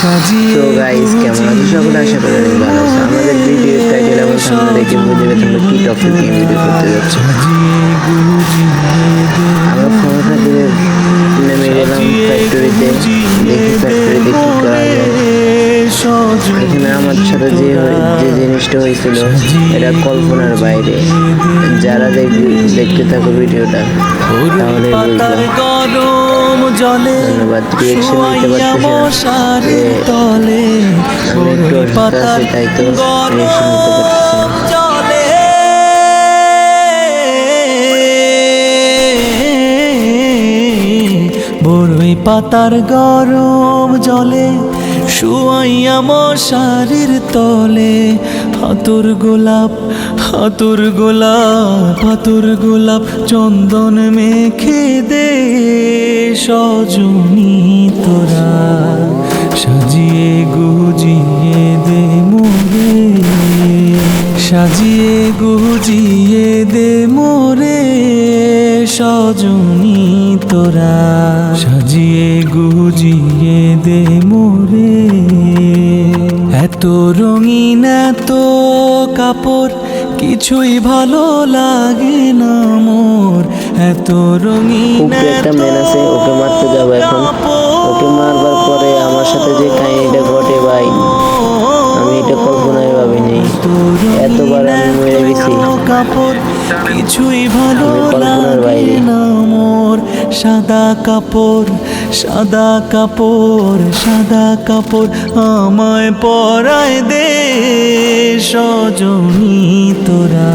তো গাইস কেমন আছো সকলে, আশা করি অনেক ভালো আছো। আমাদের ভিডিও টাইটেল এবং সামনে দেখে বুঝে গেছো আমরা কি টপিক নিয়ে ভিডিও করতে যাচ্ছি। আমরা ক্ষমতা দিয়ে নেমে গেলাম ফ্যাক্টরিতে, দেখি ফ্যাক্টরিতে কি করা যায়। এখানে আমার সাথে যে জিনিসটা হয়েছিল এটা কল্পনার বাইরে। যারা দেখতে থাকো ভিডিওটা তাহলে ধন্যবাদ। রিয়েকশন দিতে পারতেছি না, আমি একটু অসুস্থ আছি, তাই তো রিয়েকশন দিতে পারতেছি না। বড়ই পাতার গরম জলে শুয়াইয়া মশারির তলে, হাতুর গোলাপ হাতুর গোলাপ হাতুর গোলাপ চন্দন মেখে দে সজনী তোরা, সাজিয়ে গুজিয়ে দে মোরে, সাজিয়ে গুজিয়ে দে মোরে সজনী তোরা, সাজিয়ে গুজিয়ে দে মোরে। এত রঙিন এত কাপড় কিছুই ভালো লাগে না মোর, এত রঙিন একটা মেন আছে, ওকে মারতে যাবো এখন। ওকে মারবার পরে আমার সাথে যে কাহিনীটা ঘটে ভাই, আমি এটা কল্পনায় ভাবিনি। এতবার আমি মরে গেছি, কাপড় কিছুই ভালো লাগে না মোর, সাদা কাপড় সাদা কাপড় সাদা কাপড় আমায় পরায় দে সজনী তোরা,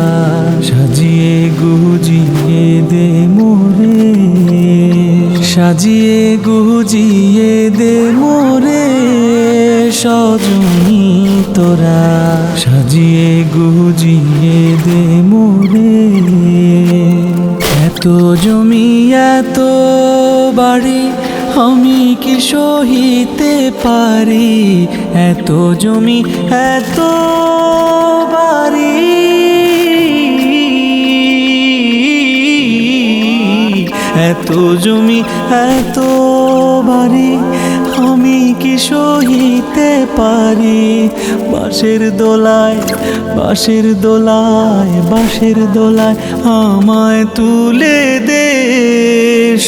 সাজিয়ে গুজিয়ে দে মোরে, সাজিয়ে গুজিয়ে দে মোরে সজনী তোরা, সাজিয়ে গুজিয়ে দে মোরে। এত জমি এত বাড়ি আমি কি সহিতে পারি, এত জমি এত বাড়ি, এত জমি এত বাড়ি আমি কি সহিতে পারি, বাঁশের দোলায় বাঁশের দোলায় বাঁশের দোলায় আমায় তুলে দে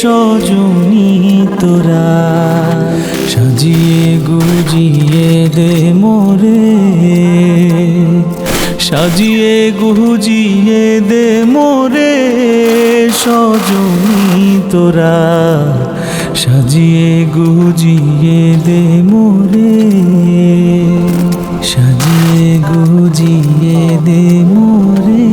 সজনী তোরা, সাজিয়ে গুজিয়ে দে মোরে, সাজিয়ে গুজিয়ে দে মোরে সজনী তোরা, সাজিয়ে গুজিয়ে দে মোরে, সাজিয়ে গুজিয়ে দে মোরে।